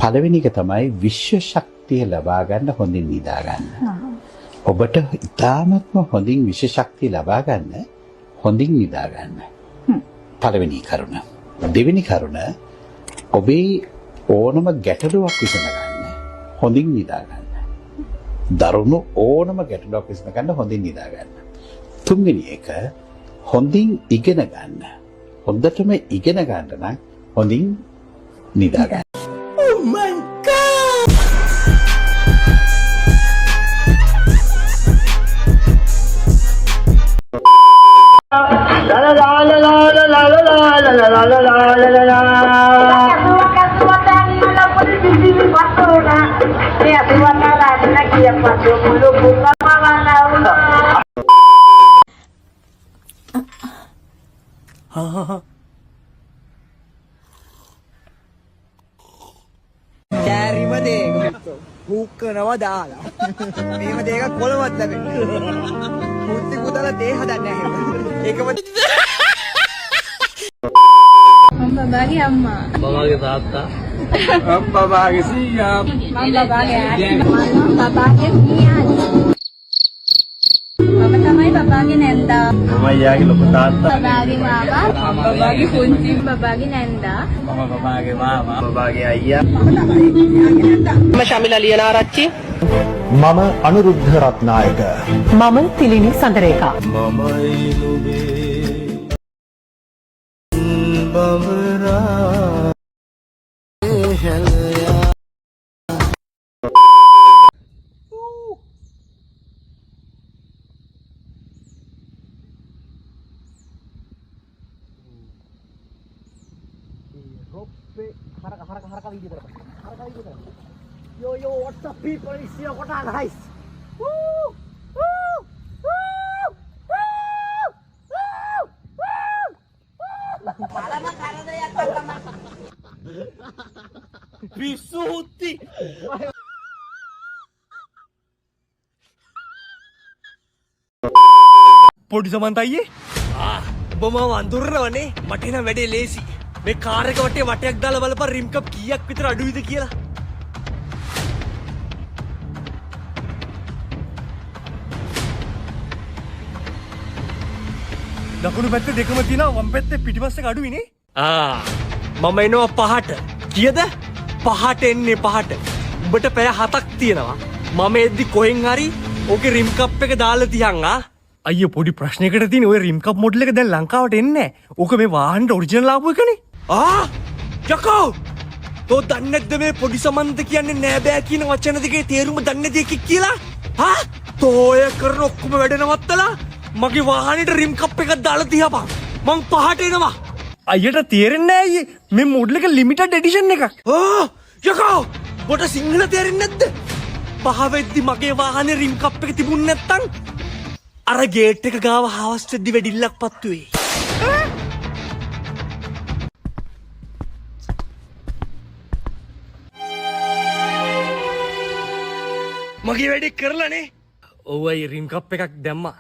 පළවෙනි එක තමයි විශ්ව ශක්තිය ලබා ගන්න හොඳින් නිදා ගන්න. ඔබට ඉතාමත්ම හොඳින් විශ්ව ශක්තිය ලබා ගන්න හොඳින් නිදා ගන්න. පළවෙනි කරුණ. දෙවෙනි කරුණ ඔබේ ඕනම ගැටලුවක් විසඳගන්න හොඳින් නිදා ගන්න. දරුණු ඕනම ගැටලුවක් විසඳගන්න හොඳින් නිදා ගන්න. තුන්වෙනි එක හොඳින් ඉගෙන ගන්න. හොඳටම ඉගෙන ගන්න නම් හොඳින් නිදා ගන්න. Oh my god! La la la la la la la la la la la la la la. කෑරිම දෙක හුක්කනවා දාලා මේම දෙක කොළවත් ලැබෙන්නේ මුත්ති පුතලා තේ හදන්නේ නැහැ ඒකම බබාගේ අම්මා බබාගේ තාත්තා බබාගේ සීයා මම බබාගේ ආච්චි මම බබාගේ මියාණි මම තමයි බබාගේ නැන්දා මම යාගේ ලොකු තාත්තා බබාගේ මාමා මම බබාගේ පුංචි බබාගේ නැන්දා මම බබාගේ මාමා බබාගේ අයියා මම ශමිලා ලියනාරච්චි මම අනුරුද්ධ රත්නායක මම තිලිනි සඳරේකා මමයි නුඹේ බවරා haraka video terus. Yo yo, what's up people? It's your kota guys. Woo! Woo! Woo! Woo! Parana karana yatta kama. Bisuti. පොඩි සමන්ත අයියේ ඔබ මාව අඳුරනවනේ මට එන වැඩේ ලේසි මේ කාර් එක වටේ වටයක් දාලා බලපන් රිම් කප් කීයක් විතර අඩුයිද කියලා දකුණු පැත්තේ දෙකම තියෙනවා වම් පැත්තේ පිටිපස්සේ අඩුයිනේ මම එනවා පහට කීයද පහට එන්නේ පහට උඹට පැය 7ක් තියෙනවා මම එද්දි කොහෙන් හරි ඕකේ රිම් කප් එක දාලා තියන් අයියෝ පොඩි ප්‍රශ්නයකට තියෙන ඔය රිම් කප් මොඩල් එක දැන් ලංකාවට එන්නේ නැහැ. ඕක මේ වාහනේට ඔරිජිනල් ආපු එකනේ. යකෝ! තෝ දන්නේ නැද්ද මේ පොඩි සමන්ත කියන්නේ නෑ බෑ කියන වචන දෙකේ තේරුම දන්නේ නැති එකෙක් කියලා? තෝ ඔය කරන ඔක්කොම වැඩ නවත්තලා මගේ වාහනේට රිම් කප් එකක් දාලා තියපන්. මං පහට එනවා. අයියට තේරෙන්නේ නැහැ අයියේ. මේ මොඩල් එක ලිමිටඩ් එඩිෂන් එකක්. යකෝ! පොට සිංහල තේරෙන්නේ නැද්ද? පහ වෙද්දි මගේ වාහනේ රිම් කප් එක තිබුණ නැත්තම් අර ගේට් එක ගාව හවස් වෙද්දි වෙඩිල්ලක් පත්තු වෙයි. මගේ වැඩේ කරලානේ. ඔව් අයියේ රිම් කප් එකක් දැම්මා.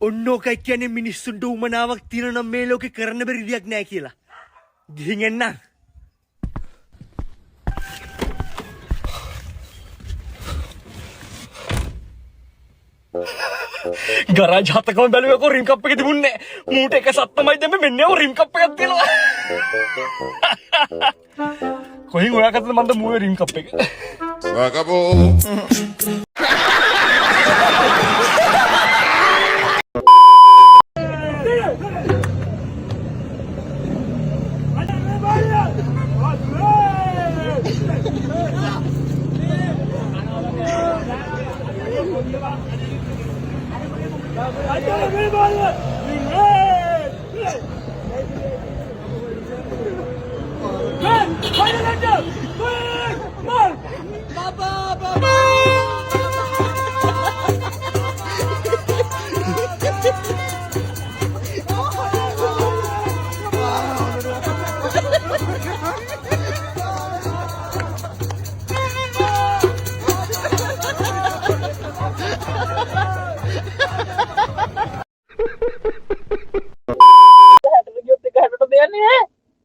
ඔන්න ඕකයි කියන්නේ මිනිස්සුන්ට උමනාවක් තියෙන නම් මේ ලෝකේ කරන්න බැරි දෙයක් නෑ කියලා. ගිහින් එන්න. ගරාජ් හතකම බැලුවකෝ රිම් කප් එක තිබුණේ නැහැ. මූට එක සත්තමයි දැම්මේ මෙන්න ඔය රිම් කප් එකක් තියෙනවා. කොහෙන් හොයාගත්තද මන්ද මූවේ රිම් කප් එක? Vagabond.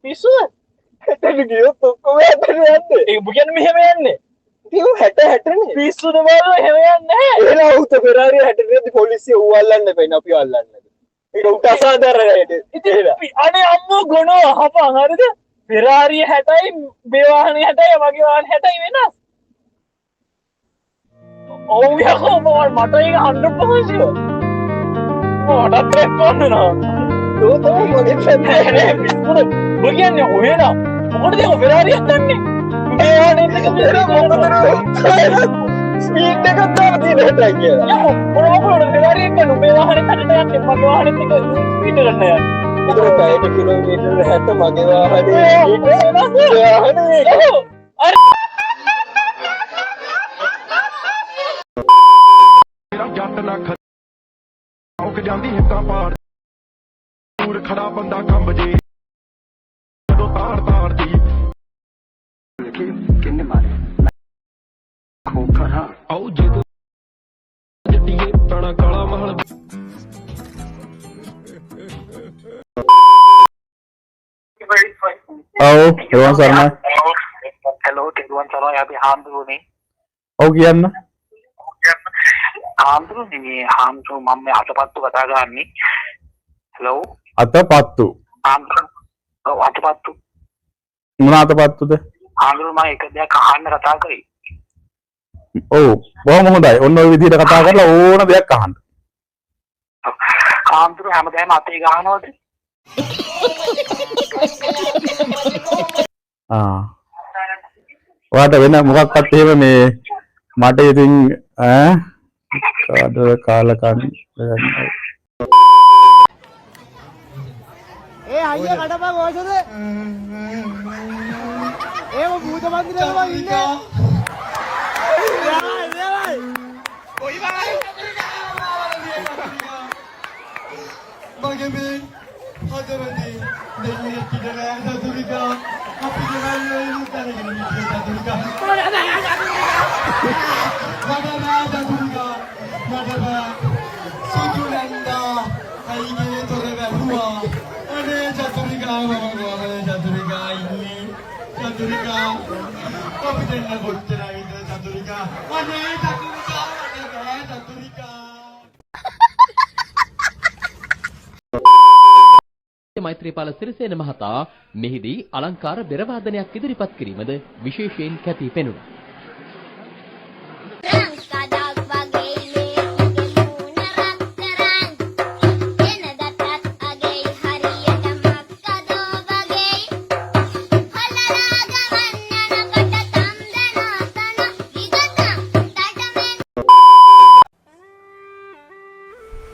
පිස්සුද? හැටට ගියොත් ඔක්කොම හැටට යන්නේ. ඒ ඔබ කියන්නේ මෙහෙම යන්නේ. ඉතින් 60 නේ. පිස්සුද බලව එහෙම යන්නේ නැහැ. එහෙනම් උත ෆෙරාරිය 60 නේ පොලිසිය ඌ අල්ලන්න බෑ අපි අල්ලන්නේ. ඒක උට අසාධාරණයි. ඉතින් අනේ අම්මෝ ගොනෝ අහපන් හරිද? ෆෙරාරිය 60යි මේ වාහනේ 60යි මගේ වාහනේ 60යි වෙනස්. ඔව් යකෝ මට ඒක 100% ෂුවර්. මටත් එක්කන්න නා. තෝ තමයි මගේ පැත්තේ නෑ පිස්සුද? ඔබ කියන්නේ ඔය නා. මොකටද ඒක ෆෙරාරියක් ගන්නෙ? මේ වාහනේ එක ස්පීඩ් එකක් දාලා තියෙන හැටයි කියලා. යකෝ මොනවද ෆෙරාරියක් ගන්න මේ වාහනේ 60ට යන්නේ මගේ වාහනේත් එක ස්පීඩ් එකට යන්නේ. ඒක පැයට කිලෝමීටර් 60 මගේ වාහනේ ਜੱਟ ਨਾ ਖੌਕ ਜਾਂਦੀ ਹਿੱਕਾਂ ਪਾੜ ਦੂਰ ਖੜਾ ਬੰਦਾ ਕੰਬ ਜੇ ਜਦੋਂ ਤਾੜਦੀ ਕਿੰਨੇ ਮਾਰੇ ਖੋਖਰਾ ਆਉ ਜਦੋਂ ਜੱਟੀਏ ਪਣਾ ਕਾਲਾ ਮਹਲ ඔව් එරුවන් සරණයි. හෙලෝ තෙරුවන් සරණයි අපි හාමුදුරුවනේ. ඔව් කියන්න. හාමුදුරුවනේ මේ හාමුදුරුවෝ මම මේ අතපත්තු කතා කරන්නේ. හෙලෝ අතපත්තු. ඔව් අතපත්තු. මොන අතපත්තුද? හාමුදුරුවෝ මම එක දෙයක් අහන්න කතා කරේ. ඔව් බොහොම හොඳයි. ඔන්න ඔය විදිහට කතා කරලා ඕන දෙයක් අහන්න. හාමුදුරුවෝ හැමදාම අතේ ගහනවද? ඔයාට වෙන මොකක්වත් එහෙම මේ මට ඉතින් කාද කාලා කන්න ඒ අයියා කඩපන් ඕසද? ඒව භූත මන්දිරේ මම ඉන්නේ. කොයි වගේ? මගේ මේ හදවතේ දෙන්නේ කිදලා සතුරිකා අපි ගෙවන්නේ උත්තරගෙන ඉන්නේ සතුරිකා. මඩබා සතුරිකා මඩබා සුතුලන්දා අයිගේ තොර වැහුවා. අනේ සතුරිකා මම ගෝමනේ සතුරිකා ඉන්නේ සතුරිකා අපි දෙන්න කොච්චරයිද සතුරිකා. අනේ සතුරිකා අනේ සතුරිකා. මෛත්‍රීපාල සිරිසේන මහතා මෙහිදී අලංකාර බෙරවාදනයක් ඉදිරිපත් කිරීමද විශේෂයෙන් කැපී පෙනුණා.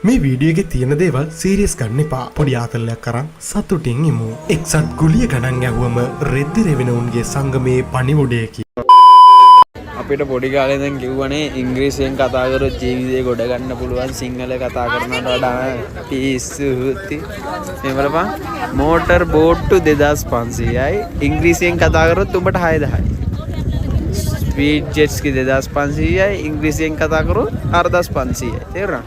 මේ වීඩියෝ එකේ තියෙන දේවල් සීරියස් ගන්න එපා. පොඩි ආතල්ලයක් අරන් සතුටින් ඉමු. එක්සත් ගුලිය ගණන් ඇහුවම රෙද්ද රෙවෙන උන්ගේ සංගමේ පණිවුඩයකි. අපිට පොඩි කාලේ ඉඳන් කිව්වනේ ඉංග්‍රීසියෙන් කතා කරොත් ජීවිතේ ගොඩ ගන්න පුළුවන් සිංහල කතා කරනවට වඩා පිස්සුති. මේ බලපන් මෝටර් බෝට්ටු 2500යි ඉංග්‍රීසියෙන් කතා කරොත් උඹට 6000යි. ස්පීඩ් ජෙට්ස් කි 2500යි ඉංග්‍රීසියෙන් කතා කරොත් 4500යි. තේරුණා?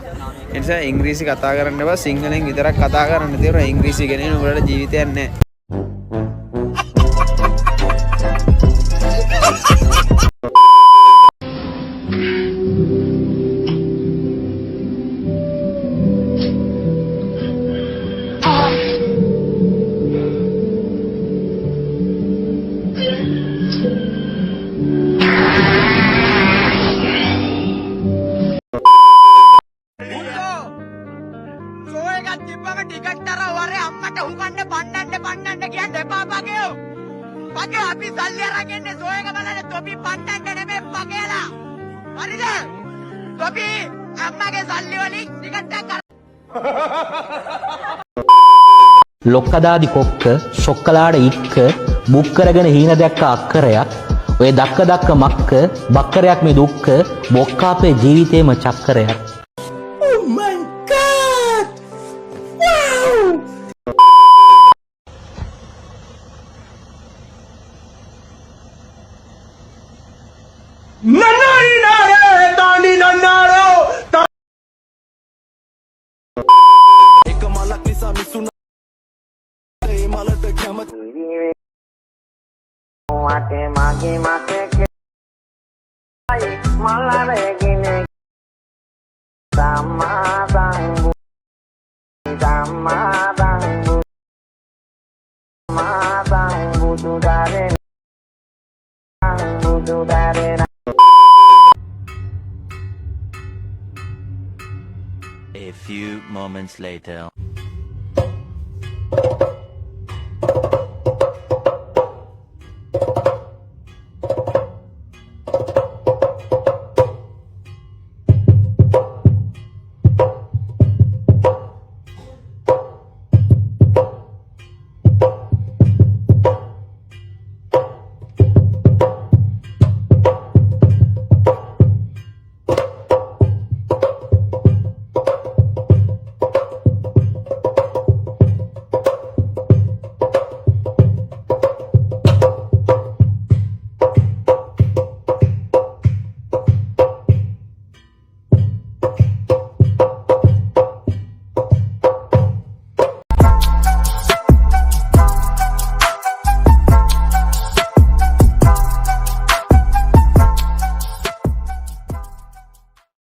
එනිසා ඉංග්‍රීසි කතා කරන්න බෑ සිංහලෙන් විතරක් කතා කරන්න තියෙනවා. ඉංග්‍රීසි ගැන උඹලට ජීවිතයක් නැහැ. ලොක්කදාදි කොක්ක ශොක්කලාට ඉක්ක බුක්කරගෙන හීන දැක්ක අක්කරයක් ඔය දක්ක දක්ක මක්ක බක්කරයක් මේ දුක්ක බොක්කාපේ ජීවිතේම චක්කරයක්. Oh my god! Wow! Nanari nare dani nanaro එක මලක් නිසා මිසුන ඒ මලට කැමති වටේ මගේ මතේ කෙයි මලරගෙන සම්මා සංඝ සම්මා සංඝ සම්මා සංඝ දරේ සංඝ දරේ. A few moments later.